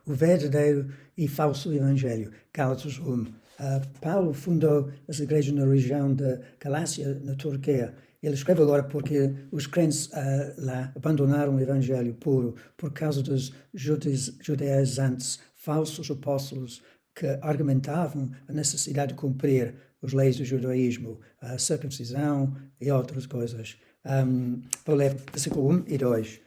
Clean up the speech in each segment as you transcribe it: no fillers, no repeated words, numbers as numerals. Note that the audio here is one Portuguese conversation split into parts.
o verdadeiro e falso evangelho. Gálatas 1. Paulo fundou as igrejas na região da Galácia, na Turquia. Ele escreve agora porque os crentes lá abandonaram o evangelho puro por causa dos judaizantes, falsos apóstolos que argumentavam a necessidade de cumprir as leis do judaísmo, a circuncisão e outras coisas. Vou ler versículo 1 e 2.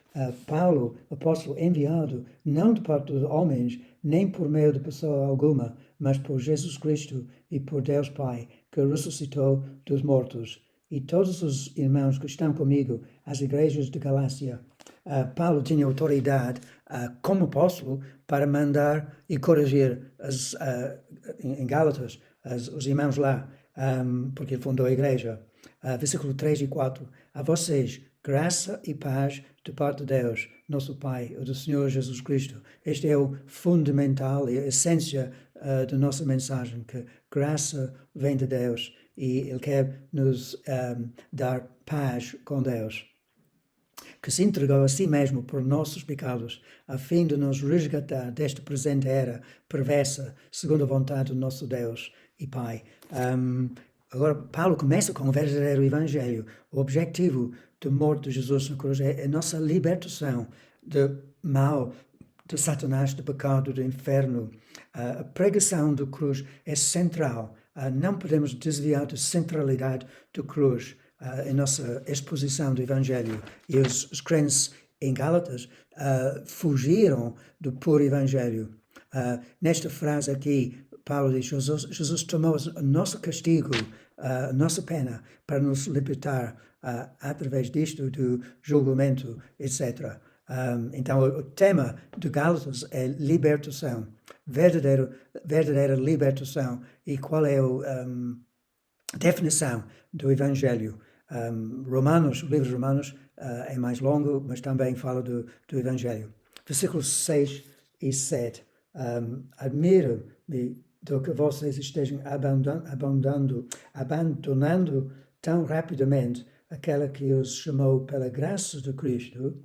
Paulo, apóstolo enviado, não de parte dos homens, nem por meio de pessoa alguma, mas por Jesus Cristo e por Deus Pai, que ressuscitou dos mortos. E todos os irmãos que estão comigo, as igrejas de Galácia. Paulo tinha autoridade como apóstolo para mandar e corrigir em Gálatas os irmãos lá, porque ele fundou a igreja. Versículo 3 e 4. A vocês, graça e paz de parte de Deus, nosso Pai, e do Senhor Jesus Cristo. Este é o fundamental e a essência da nossa mensagem, que graça vem de Deus e Ele quer nos dar paz com Deus, que se entregou a si mesmo por nossos pecados, a fim de nos resgatar desta presente era perversa, segundo a vontade do nosso Deus e Pai. Agora, Paulo começa com o verdadeiro evangelho. O objetivo da morte de Jesus na cruz é a nossa libertação do mal, de Satanás, do pecado, do inferno. A pregação da cruz é central. Não podemos desviar da centralidade da cruz em nossa exposição do Evangelho. E os crentes em Gálatas fugiram do puro Evangelho. Nesta frase aqui, Paulo diz: Jesus tomou o nosso castigo, a nossa pena, para nos libertar através disto do julgamento, etc. Então, o tema de Gálatas é libertação, verdadeira libertação. E qual é a definição do Evangelho? O livro de Romanos é mais longo, mas também fala do Evangelho. Versículos 6 e 7. Admiro-me do que vocês estejam abandonando tão rapidamente aquela que os chamou pela graça de Cristo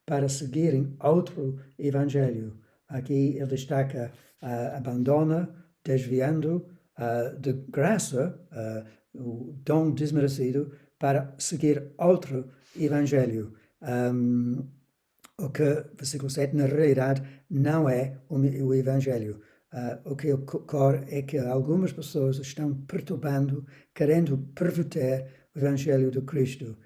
para seguirem outro evangelho. Aqui ele destaca abandona, desviando de graça, o dom desmerecido, para seguir outro evangelho. O que, versículo 7, na realidade não é o evangelho. O que ocorre é que algumas pessoas estão perturbando, querendo perverter o Evangelho de Cristo.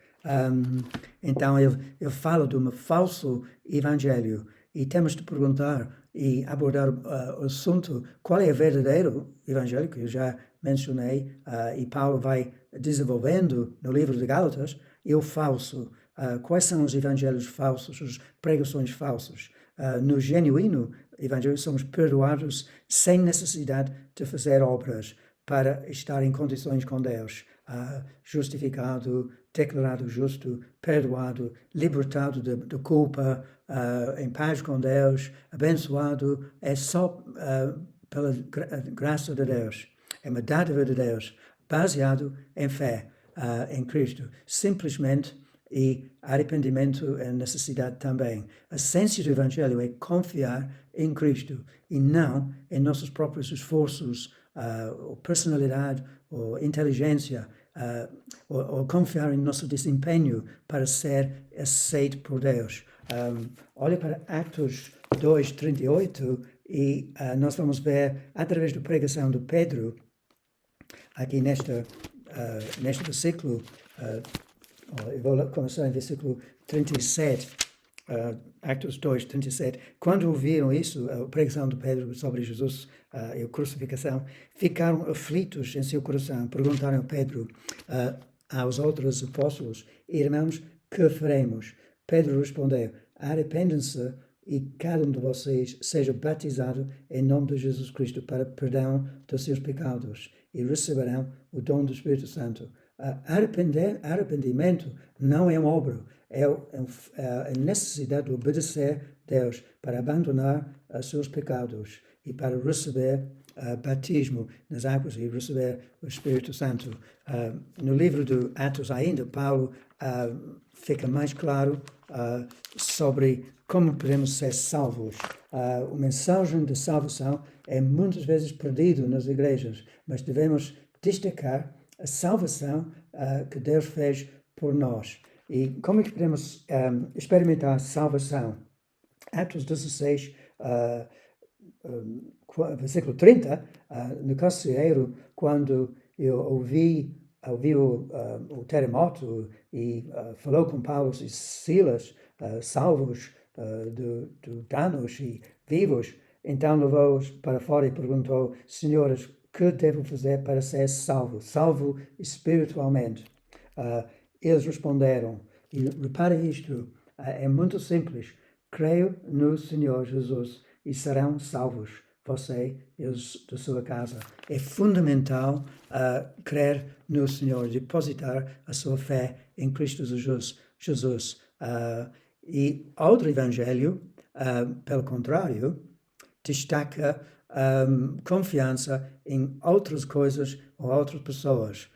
Então ele fala de um falso Evangelho e temos de perguntar e abordar o assunto: qual é o verdadeiro Evangelho, que eu já mencionei, e Paulo vai desenvolvendo no livro de Gálatas, e o falso. Quais são os evangelhos falsos, as pregações falsas? No genuíno evangelho somos perdoados sem necessidade de fazer obras para estar em condições com Deus. Justificado, declarado justo, perdoado, libertado de culpa, em paz com Deus, abençoado. É só pela graça de Deus. É uma dádiva de Deus, baseado em fé em Cristo. Simplesmente. E arrependimento é necessidade também. A essência do Evangelho é confiar em Cristo e não em nossos próprios esforços, ou personalidade, ou inteligência, ou confiar em nosso desempenho para ser aceito por Deus. Olha para Atos 2:38 e nós vamos ver, através da pregação de Pedro, aqui neste versículo, eu vou começar em versículo 37, Atos 2, 37. Quando ouviram isso, a pregação de Pedro sobre Jesus e a crucificação, ficaram aflitos em seu coração. Perguntaram a Pedro aos outros apóstolos: irmãos, que faremos? Pedro respondeu: arrependam-se e cada um de vocês seja batizado em nome de Jesus Cristo para perdão dos seus pecados e receberão o dom do Espírito Santo. Arrependimento não é uma obra, é a necessidade de obedecer a Deus para abandonar os seus pecados e para receber batismo nas águas e receber o Espírito Santo. No livro de Atos ainda, Paulo fica mais claro sobre como podemos ser salvos. A mensagem de salvação é muitas vezes perdido nas igrejas, mas devemos destacar a salvação que Deus fez por nós. E como é que podemos experimentar salvação? Atos 16, versículo 30, no carcereiro, quando eu ouvi o terremoto e falou com Paulo e Silas, salvos de danos e vivos, então levou-os para fora e perguntou: senhores, que devo fazer para ser salvo espiritualmente? Eles responderam, e repara isto, é muito simples: creio no Senhor Jesus e serão salvos, você e os da sua casa. É fundamental crer no Senhor, depositar a sua fé em Cristo Jesus. E outro evangelho, pelo contrário, destaca confiança em outras coisas ou outras pessoas.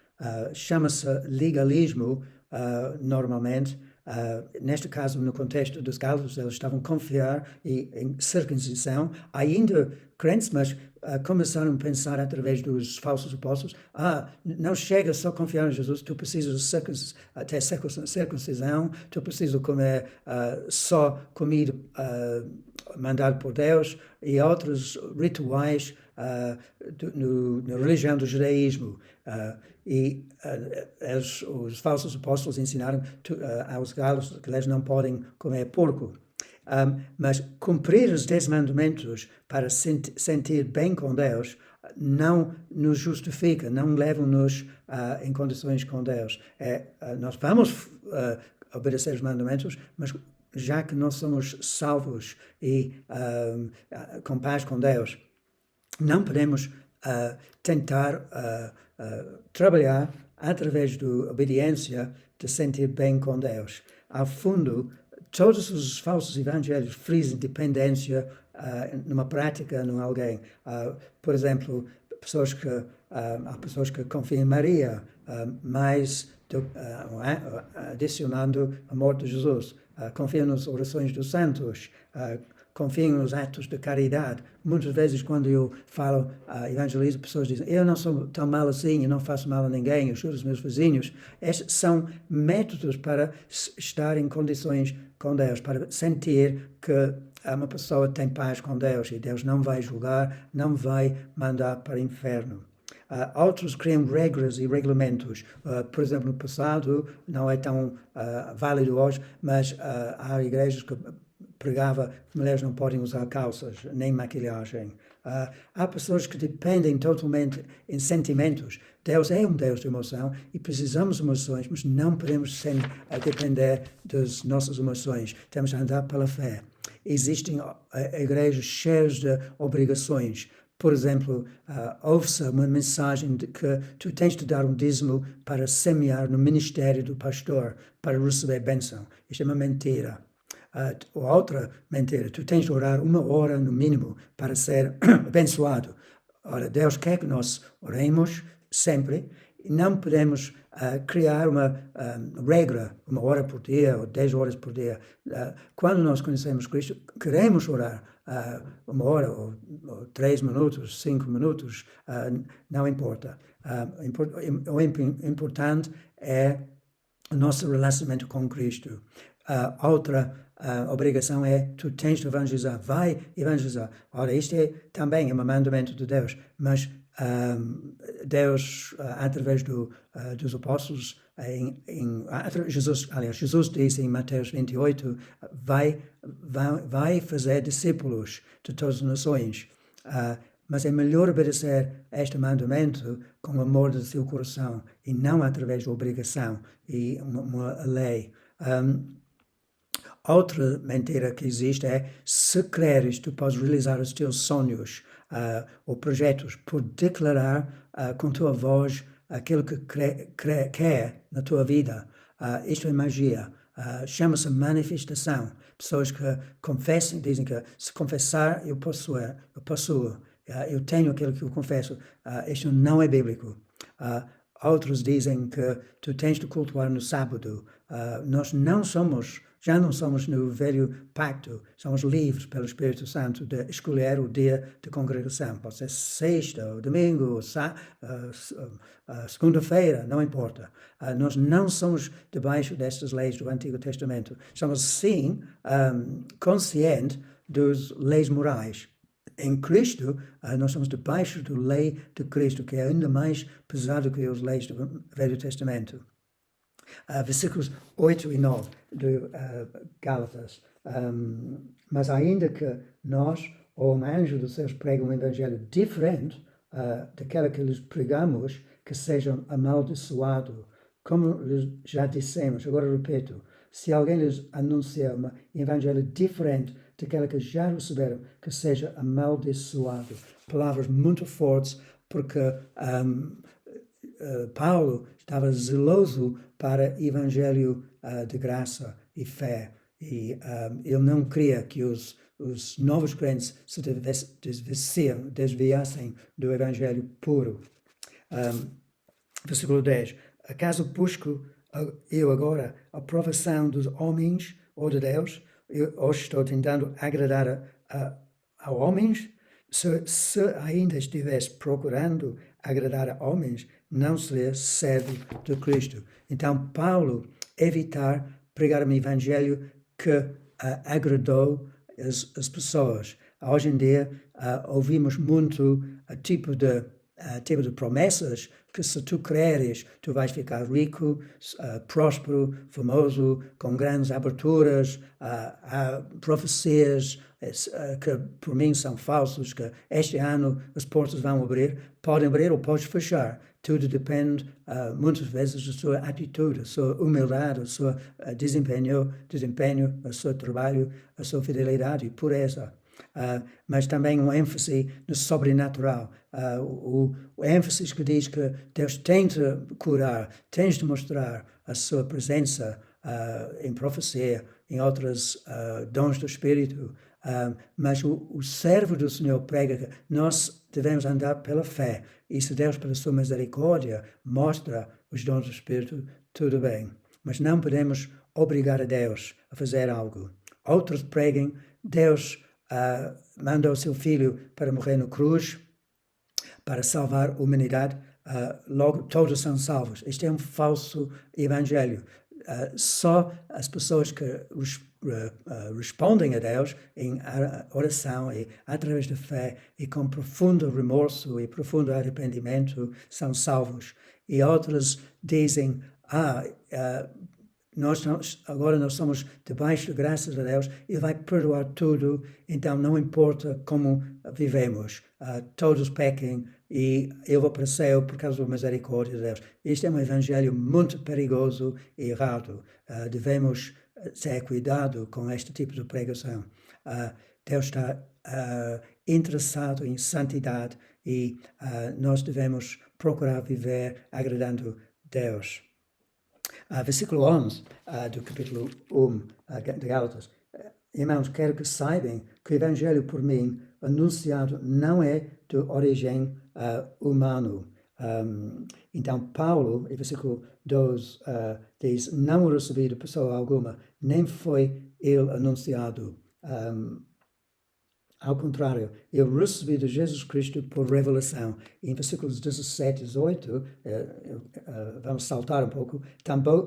Chama-se legalismo, normalmente. Neste caso, no contexto dos Gálatas, eles estavam a confiar em circuncisão, ainda crentes, mas começaram a pensar através dos falsos apóstolos: não chega só a confiar em Jesus, tu precisas ter circuncisão, tu precisas comer só comida mandado por Deus e outros rituais na religião do judaísmo. Os falsos apóstolos ensinaram aos galos que eles não podem comer porco. Mas cumprir os 10 mandamentos para sentir bem com Deus não nos justifica, não leva-nos em condições com Deus. Nós vamos obedecer os mandamentos, mas já que nós somos salvos e com paz com Deus, não podemos tentar trabalhar através da obediência de sentir bem com Deus. Ao fundo, todos os falsos evangelhos frisam dependência numa prática, em alguém. Por exemplo, há pessoas que confiam em Maria, mas adicionando a morte de Jesus. Confiam nas orações dos santos, confiam nos atos de caridade. Muitas vezes, quando eu falo, evangelizo, pessoas dizem: eu não sou tão mal assim, eu não faço mal a ninguém, eu ajudo os meus vizinhos. Estes são métodos para estar em condições com Deus, para sentir que uma pessoa tem paz com Deus e Deus não vai julgar, não vai mandar para o inferno. Outros criam regras e regulamentos. Por exemplo, no passado, não é tão válido hoje, mas há igrejas que pregava que mulheres não podem usar calças, nem maquilhagem. Há pessoas que dependem totalmente em sentimentos. Deus é um Deus de emoção e precisamos de emoções, mas não podemos depender das nossas emoções. Temos de andar pela fé. Existem igrejas cheias de obrigações. Por exemplo, ouve-se uma mensagem de que tu tens de dar um dízimo para semear no ministério do pastor, para receber bênção. Isto é uma mentira. Outra mentira, tu tens de orar 1 hora no mínimo para ser abençoado. Ora, Deus quer que nós oremos sempre e não podemos criar uma regra, 1 hora por dia ou 10 horas por dia. Quando nós conhecemos Cristo, queremos orar 1 hora ou 3 minutos, 5 minutos, não importa. O importante é o nosso relacionamento com Cristo. Outra obrigação é: tu tens de evangelizar, vai evangelizar. Ora, isto também é um mandamento de Deus, mas Deus, através dos apóstolos, Jesus disse em Mateus 28, vai fazer discípulos de todas as nações. Mas é melhor obedecer a este mandamento com o amor do seu coração e não através da obrigação e uma lei. Outra mentira que existe é: se creres, tu podes realizar os teus sonhos ou projetos por declarar com tua voz aquilo que quer na tua vida. Isto é magia. Chama-se manifestação. Pessoas que confessam, dizem que se confessar, eu tenho aquilo que eu confesso. Isto não é bíblico. Outros dizem que tu tens de cultuar no sábado. Nós já não somos no velho pacto, somos livres pelo Espírito Santo de escolher o dia de congregação. Pode ser sexta, ou domingo, ou segunda-feira, não importa. Nós não somos debaixo destas leis do Antigo Testamento. Somos, sim, conscientes das leis morais. Em Cristo, nós somos debaixo da lei de Cristo, que é ainda mais pesado que as leis do Velho Testamento. Versículos 8 e 9 de Gálatas. Mas ainda que nós, ou um anjo dos céus, pregue um evangelho diferente daquela que lhes pregamos, que sejam amaldiçoados. Como já dissemos, agora repito, se alguém lhes anunciar um evangelho diferente daquela que já receberam, que seja amaldiçoado. Palavras muito fortes, porque Paulo estava zeloso para o evangelho de graça e fé. E ele não queria que os novos crentes se desviassem do evangelho puro. Versículo 10. Acaso busco eu agora a aprovação dos homens ou de Deus? Eu hoje estou tentando agradar a homens? Se ainda estivesse procurando agradar a homens, não seria servo de Cristo. Então, Paulo evitar pregar um evangelho que agradou as pessoas. Hoje em dia, ouvimos muito tipo de promessas que se tu creres, tu vais ficar rico, próspero, famoso, com grandes aberturas. Há profecias que por mim são falsos, que este ano as portas vão abrir, podem abrir ou podem fechar. Tudo depende, muitas vezes, da sua atitude, da sua humildade, do seu desempenho, do seu trabalho, a sua fidelidade e pureza. Mas também um ênfase no sobrenatural. O ênfase que diz que Deus tem de curar, tens de mostrar a sua presença em profecia, em outros dons do Espírito. Mas o servo do Senhor prega que nós devemos andar pela fé. E se Deus, pela sua misericórdia, mostra os dons do Espírito, tudo bem. Mas não podemos obrigar a Deus a fazer algo. Outros preguem, Deus mandou o seu filho para morrer na cruz, para salvar a humanidade, logo todos são salvos. Este é um falso evangelho. Só as pessoas que respondem a Deus em oração e através da fé e com profundo remorso e profundo arrependimento são salvos. E outros dizem, agora nós somos debaixo da graça de Deus, Ele vai perdoar tudo, então não importa como vivemos, todos pequem e eu vou para o céu por causa da misericórdia de Deus. Este é um evangelho muito perigoso e errado. Devemos ter cuidado com este tipo de pregação. Deus está interessado em santidade e nós devemos procurar viver agradando Deus. Versículo 11 do capítulo 1 de Gálatas. Irmãos, quero que saibam que o evangelho por mim anunciado não é de origem humana. Então, Paulo, em versículo 12, diz, não recebi de pessoa alguma, nem foi ele anunciado. Ao contrário, eu recebi de Jesus Cristo por revelação. Em versículos 17 e 18, vamos saltar um pouco,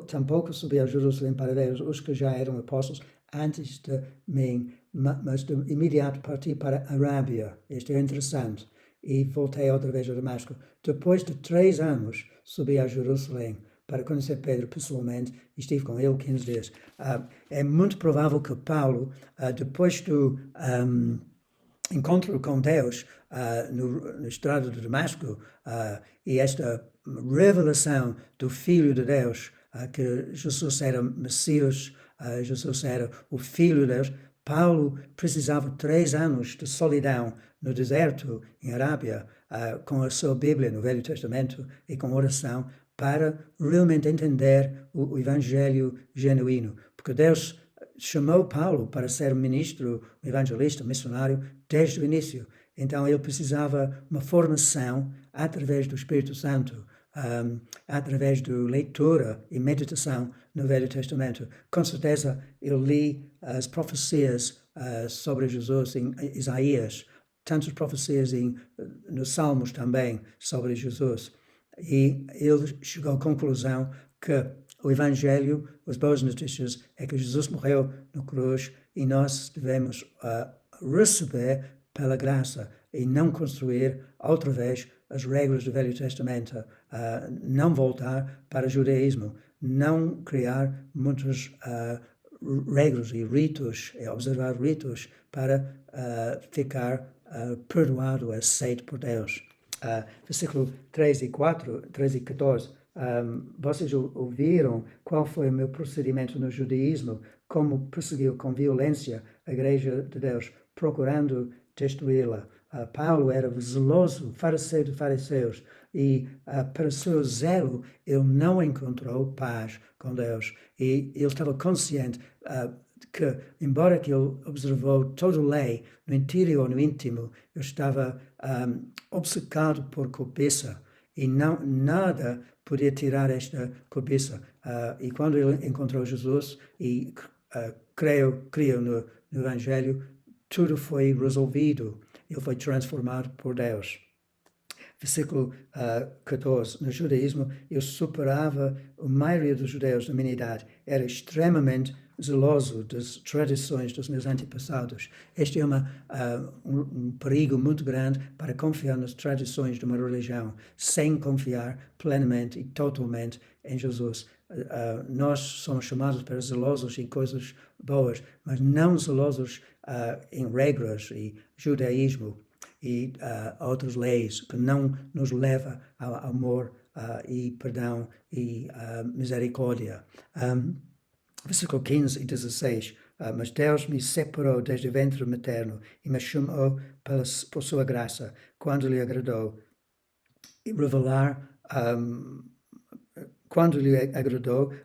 tampouco subi a Jerusalém para ver os que já eram apóstolos antes de mim, mas de imediato parti para a Arábia. Isto é interessante. E voltei outra vez a Damasco. Depois de 3 anos, subi a Jerusalém para conhecer Pedro pessoalmente e estive com ele 15 dias. É muito provável que Paulo, depois do encontro com Deus no estrado de Damasco e esta revelação do Filho de Deus, que Jesus era Messias, Jesus era o Filho de Deus, Paulo precisava 3 anos de solidão no deserto, em Arábia, com a sua Bíblia no Velho Testamento e com oração, para realmente entender o Evangelho genuíno. Porque Deus chamou Paulo para ser ministro, evangelista, missionário, desde o início. Então ele precisava uma formação através do Espírito Santo. através de leitura e meditação no Velho Testamento. Com certeza eu li as profecias sobre Jesus em Isaías, tantas profecias nos Salmos também sobre Jesus. E ele chegou à conclusão que o Evangelho, as boas notícias, é que Jesus morreu na cruz e nós devemos receber pela graça e não construir outra vez as regras do Velho Testamento, não voltar para o judaísmo, não criar muitas regras e ritos, observar ritos para ficar perdoado, aceito por Deus. Versículo 3 e 14, vocês ouviram qual foi o meu procedimento no judaísmo, como perseguiu com violência a igreja de Deus, procurando destruí-la. Paulo era zeloso, fariseu de fariseus, e para seu zelo ele não encontrou paz com Deus. E ele estava consciente que, embora que ele observou toda a lei no interior, no íntimo, ele estava obcecado por cobiça e nada podia tirar esta cobiça. E quando ele encontrou Jesus e creu no Evangelho, tudo foi resolvido. Ele foi transformado por Deus. Versículo 14. No judaísmo, eu superava a maioria dos judeus da minha idade. Era extremamente zeloso das tradições dos meus antepassados. Este é um perigo muito grande para confiar nas tradições de uma religião, sem confiar plenamente e totalmente em Jesus. Nós somos chamados para zelosos em coisas boas, mas não zelosos em regras e judaísmo e outras leis que não nos leva ao amor e perdão e misericórdia. Versículo 15 e 16. Mas Deus me separou desde o ventre materno e me chamou por sua graça, quando lhe agradou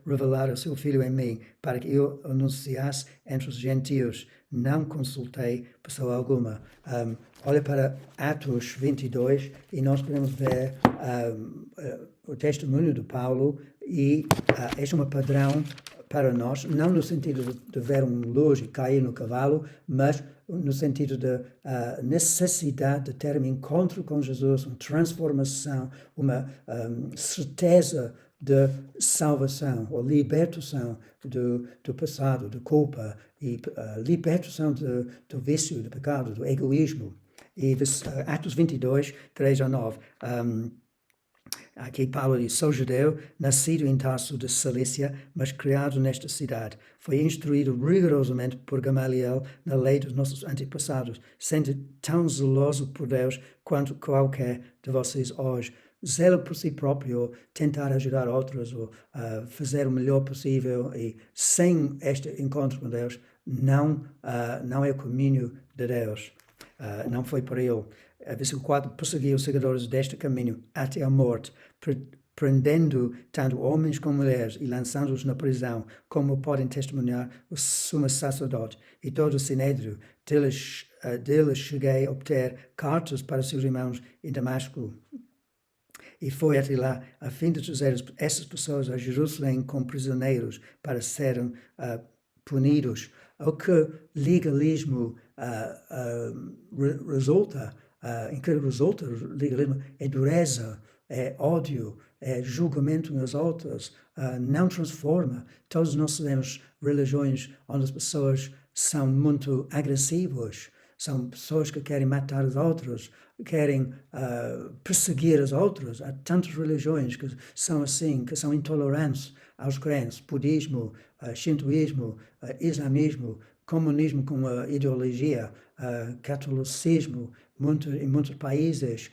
revelar o seu Filho em mim, para que eu anunciasse entre os gentios. Não consultei pessoa alguma. Olha para Atos 22 e nós podemos ver o testemunho de Paulo e este é um padrão para nós, não no sentido de ver um luz e cair no cavalo, mas no sentido da necessidade de ter um encontro com Jesus, uma transformação, uma certeza de salvação, ou libertação do passado, da culpa, e libertação do vício, do pecado, do egoísmo. E Atos 22, 3 a 9. Aqui Paulo diz: sou judeu, nascido em Tarso de Cilícia, mas criado nesta cidade. Foi instruído rigorosamente por Gamaliel na lei dos nossos antepassados, sendo tão zeloso por Deus quanto qualquer de vocês hoje. Zelo por si próprio, tentar ajudar outros, ou fazer o melhor possível, e sem este encontro com Deus, não é o caminho de Deus. Não foi para ele. Versículo 4, perseguiu os seguidores deste caminho até a morte, prendendo tanto homens como mulheres e lançando-os na prisão, como podem testemunhar o sumo sacerdote e todo o sinédrio. Deles cheguei a obter cartas para seus irmãos em Damasco. E foi até lá a fim de trazer essas pessoas a Jerusalém como prisioneiros para serem punidos. O que legalismo resulta, em que resulta o legalismo, é dureza, é ódio, é julgamento nas outras, não transforma. Todos nós sabemos religiões onde as pessoas são muito agressivas, são pessoas que querem matar os outros, querem perseguir os outros. Há tantas religiões que são assim, que são intolerantes aos crentes. Budismo, shintoísmo, islamismo, comunismo como ideologia, catolicismo, em muitos países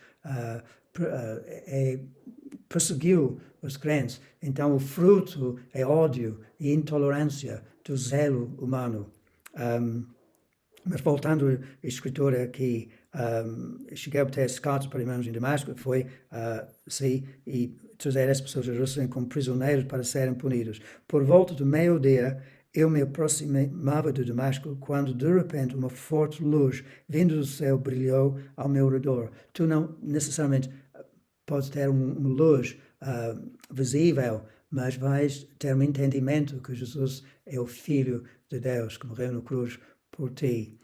perseguiu os crentes. Então o fruto é ódio e intolerância do zelo humano. Mas voltando à escritura aqui, cheguei a obter cartas para irmãos em Damasco, foi e trazer as pessoas a Jerusalém como prisioneiros para serem punidos. Por volta do meio-dia, eu me aproximava de Damasco, quando de repente uma forte luz vindo do céu brilhou ao meu redor. Tu não necessariamente podes ter uma luz visível, mas vais ter um entendimento que Jesus é o Filho de Deus, que morreu na cruz por ti.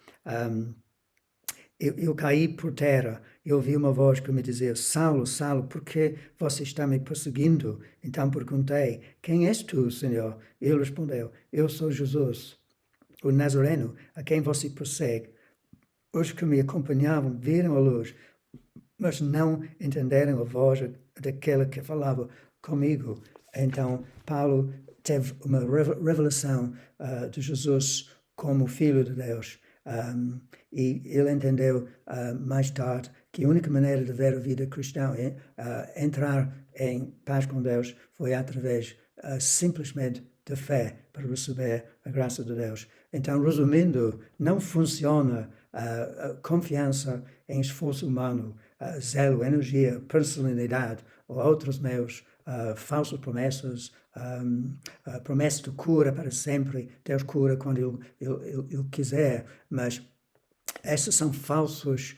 Eu caí por terra, eu ouvi uma voz que me dizia, Saulo, Saulo, por que você está me perseguindo? Então perguntei, quem és tu, Senhor? Ele respondeu, eu sou Jesus, o Nazareno, a quem você persegue. Os que me acompanhavam viram a luz, mas não entenderam a voz daquele que falava comigo. Então, Paulo teve uma revelação de Jesus como Filho de Deus. E ele entendeu mais tarde que a única maneira de ver a vida cristã, entrar em paz com Deus, foi através simplesmente da fé para receber a graça de Deus. Então, resumindo, não funciona a confiança em esforço humano, zelo, energia, personalidade ou outros meios, falsas promessas, promessa de cura para sempre. Deus cura quando Ele quiser, mas esses são falsos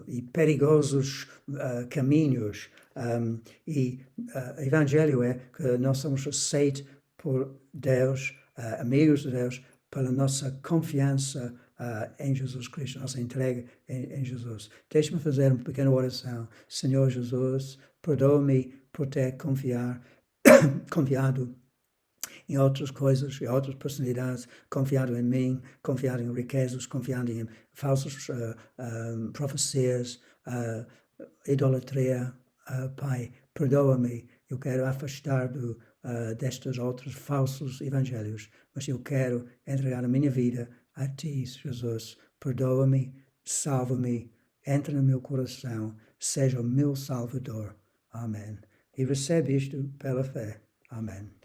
e perigosos caminhos. E o Evangelho é que nós somos aceitos por Deus, amigos de Deus, pela nossa confiança em Jesus Cristo, nossa entrega em Jesus. Deixe-me fazer uma pequena oração. Senhor Jesus, perdoa-me por ter confiado em outras coisas, em outras personalidades, confiado em mim, confiado em riquezas, confiado em falsas profecias, idolatria. Pai, perdoa-me, eu quero afastar destes outros falsos evangelhos, mas eu quero entregar a minha vida a Ti, Jesus. Perdoa-me, salva-me, entra no meu coração, seja o meu Salvador. Amém. E recebe isto pela fé. Amém.